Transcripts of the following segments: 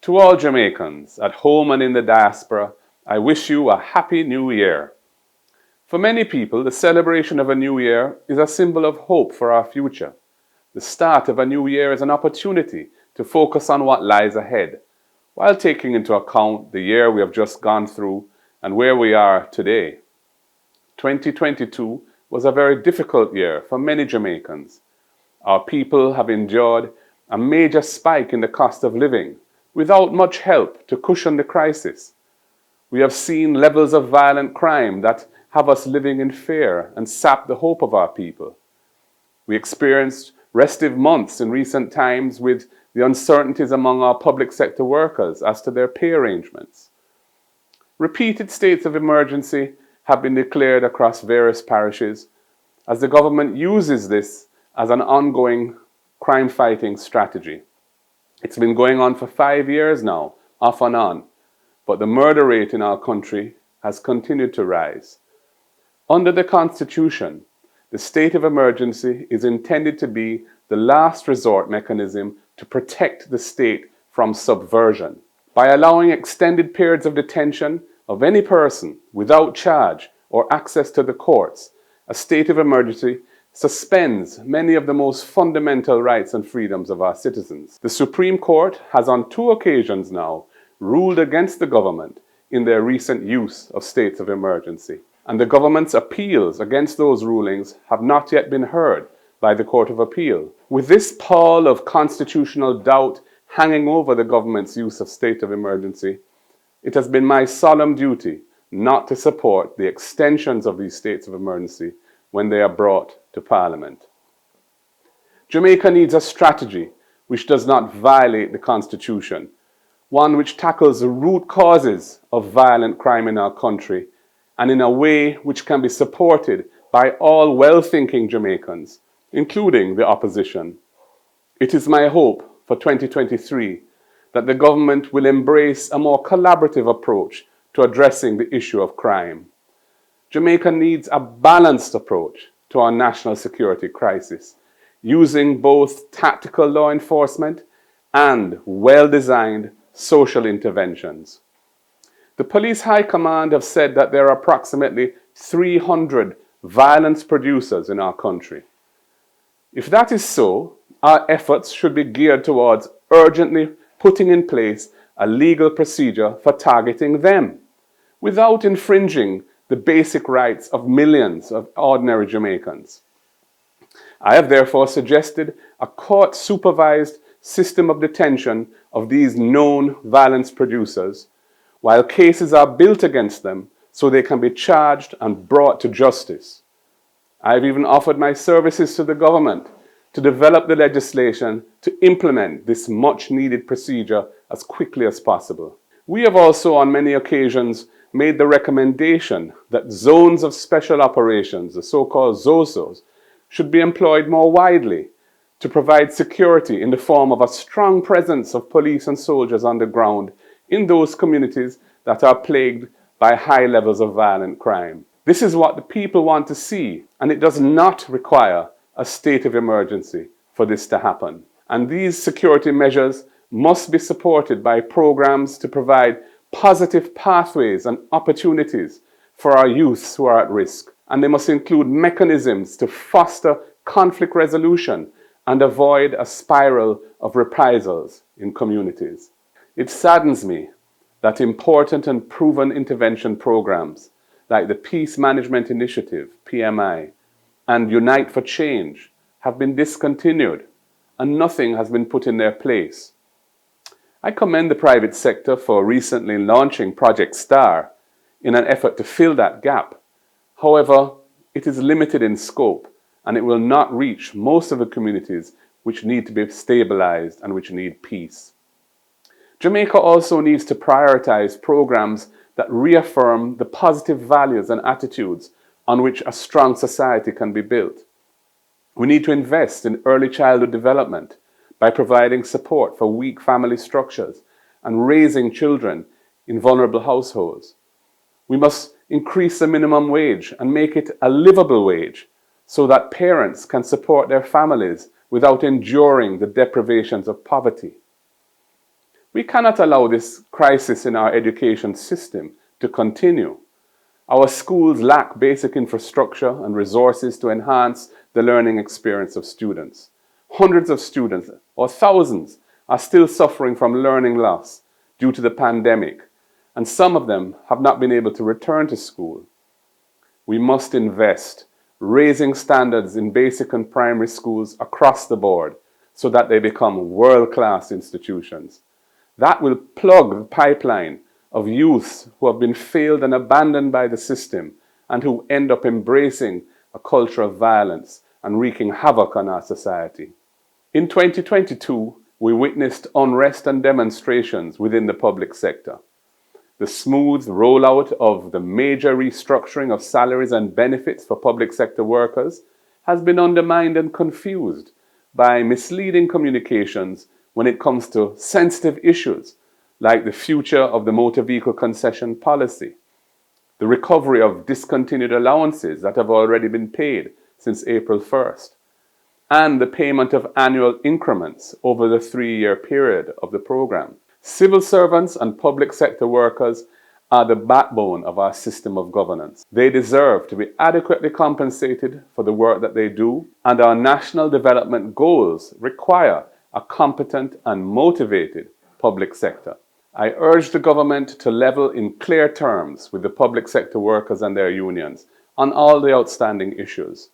To all Jamaicans, at home and in the diaspora, I wish you a happy new year. For many people, the celebration of a new year is a symbol of hope for our future. The start of a new year is an opportunity to focus on what lies ahead, while taking into account the year we have just gone through and where we are today. 2022 was a very difficult year for many Jamaicans. Our people have endured a major spike in the cost of living without much help to cushion the crisis. We have seen levels of violent crime that have us living in fear and sap the hope of our people. We experienced restive months in recent times with the uncertainties among our public sector workers as to their pay arrangements. Repeated states of emergency have been declared across various parishes as the government uses this as an ongoing crime-fighting strategy. It's been going on for 5 years now, off and on, but the murder rate in our country has continued to rise. Under the Constitution, the state of emergency is intended to be the last resort mechanism to protect the state from subversion. By allowing extended periods of detention of any person without charge or access to the courts, a state of emergency suspends many of the most fundamental rights and freedoms of our citizens. The Supreme Court has on 2 occasions now ruled against the government in their recent use of states of emergency. And the government's appeals against those rulings have not yet been heard by the Court of Appeal. With this pall of constitutional doubt hanging over the government's use of state of emergency, it has been my solemn duty not to support the extensions of these states of emergency when they are brought to Parliament. Jamaica needs a strategy which does not violate the Constitution, one which tackles the root causes of violent crime in our country and in a way which can be supported by all well-thinking Jamaicans, including the opposition. It is my hope for 2023 that the government will embrace a more collaborative approach to addressing the issue of crime. Jamaica needs a balanced approach to our national security crisis, using both tactical law enforcement and well-designed social interventions. The Police High Command have said that there are approximately 300 violence producers in our country. If that is so, our efforts should be geared towards urgently putting in place a legal procedure for targeting them, without infringing the basic rights of millions of ordinary Jamaicans. I have therefore suggested a court-supervised system of detention of these known violence producers, while cases are built against them so they can be charged and brought to justice. I have even offered my services to the government to develop the legislation to implement this much-needed procedure as quickly as possible. We have also on many occasions made the recommendation that zones of special operations, the so-called ZOSOs, should be employed more widely to provide security in the form of a strong presence of police and soldiers on the ground in those communities that are plagued by high levels of violent crime. This is what the people want to see, and it does not require a state of emergency for this to happen. And these security measures must be supported by programs to provide positive pathways and opportunities for our youths who are at risk. And they must include mechanisms to foster conflict resolution and avoid a spiral of reprisals in communities. It saddens me that important and proven intervention programs like the Peace Management Initiative, PMI, and Unite for Change have been discontinued and nothing has been put in their place. I commend the private sector for recently launching Project STAR in an effort to fill that gap. However, it is limited in scope and it will not reach most of the communities which need to be stabilized and which need peace. Jamaica also needs to prioritize programs that reaffirm the positive values and attitudes on which a strong society can be built. We need to invest in early childhood development by providing support for weak family structures and raising children in vulnerable households. We must increase the minimum wage and make it a livable wage so that parents can support their families without enduring the deprivations of poverty. We cannot allow this crisis in our education system to continue. Our schools lack basic infrastructure and resources to enhance the learning experience of students. Hundreds of students, or thousands, are still suffering from learning loss due to the pandemic, and some of them have not been able to return to school. We must invest, raising standards in basic and primary schools across the board so that they become world-class institutions. That will plug the pipeline of youths who have been failed and abandoned by the system and who end up embracing a culture of violence and wreaking havoc on our society. In 2022, we witnessed unrest and demonstrations within the public sector. The smooth rollout of the major restructuring of salaries and benefits for public sector workers has been undermined and confused by misleading communications when it comes to sensitive issues like the future of the motor vehicle concession policy, the recovery of discontinued allowances that have already been paid since April 1st, and the payment of annual increments over the 3-year period of the program. Civil servants and public sector workers are the backbone of our system of governance. They deserve to be adequately compensated for the work that they do, and our national development goals require a competent and motivated public sector. I urge the government to level in clear terms with the public sector workers and their unions on all the outstanding issues,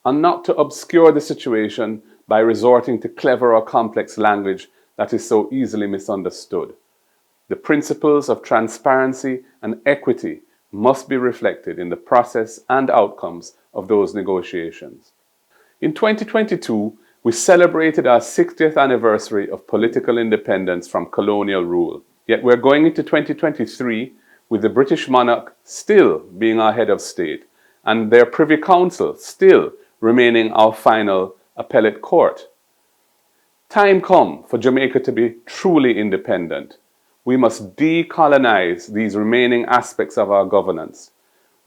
and not to obscure the situation by resorting to clever or complex language that is so easily misunderstood. The principles of transparency and equity must be reflected in the process and outcomes of those negotiations. In 2022, we celebrated our 60th anniversary of political independence from colonial rule. Yet we're going into 2023 with the British monarch still being our head of state and their Privy Council still remaining our final appellate court. Time come for Jamaica to be truly independent. We must decolonize these remaining aspects of our governance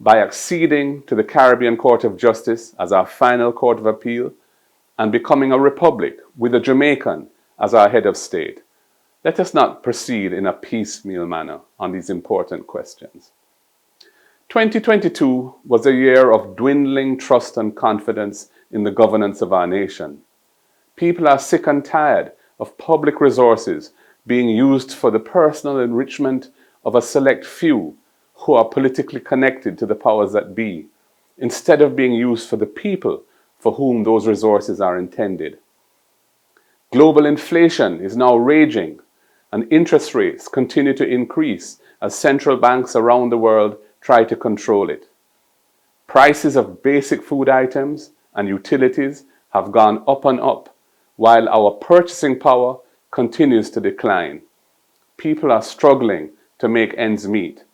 by acceding to the Caribbean Court of Justice as our final court of appeal and becoming a republic with a Jamaican as our head of state. Let us not proceed in a piecemeal manner on these important questions. 2022 was a year of dwindling trust and confidence in the governance of our nation. People are sick and tired of public resources being used for the personal enrichment of a select few who are politically connected to the powers that be, instead of being used for the people for whom those resources are intended. Global inflation is now raging, and interest rates continue to increase as central banks around the world try to control it. Prices of basic food items and utilities have gone up and up, while our purchasing power continues to decline. People are struggling to make ends meet,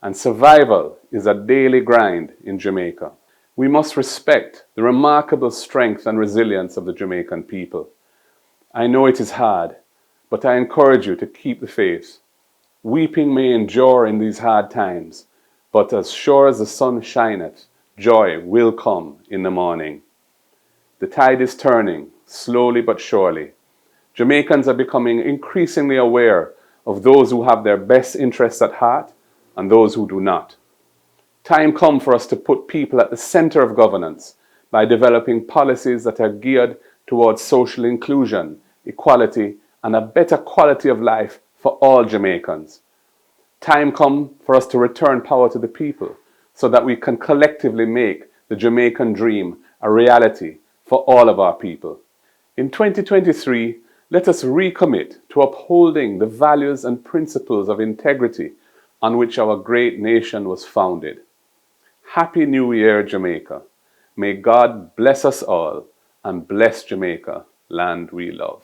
and survival is a daily grind in Jamaica. We must respect the remarkable strength and resilience of the Jamaican people. I know it is hard, but I encourage you to keep the faith. Weeping may endure in these hard times, but as sure as the sun shineth, joy will come in the morning. The tide is turning, slowly but surely. Jamaicans are becoming increasingly aware of those who have their best interests at heart and those who do not. Time comes for us to put people at the center of governance by developing policies that are geared towards social inclusion, equality, and a better quality of life for all Jamaicans. Time comes for us to return power to the people so that we can collectively make the Jamaican dream a reality for all of our people. In 2023, let us recommit to upholding the values and principles of integrity on which our great nation was founded. Happy New Year, Jamaica. May God bless us all and bless Jamaica, land we love.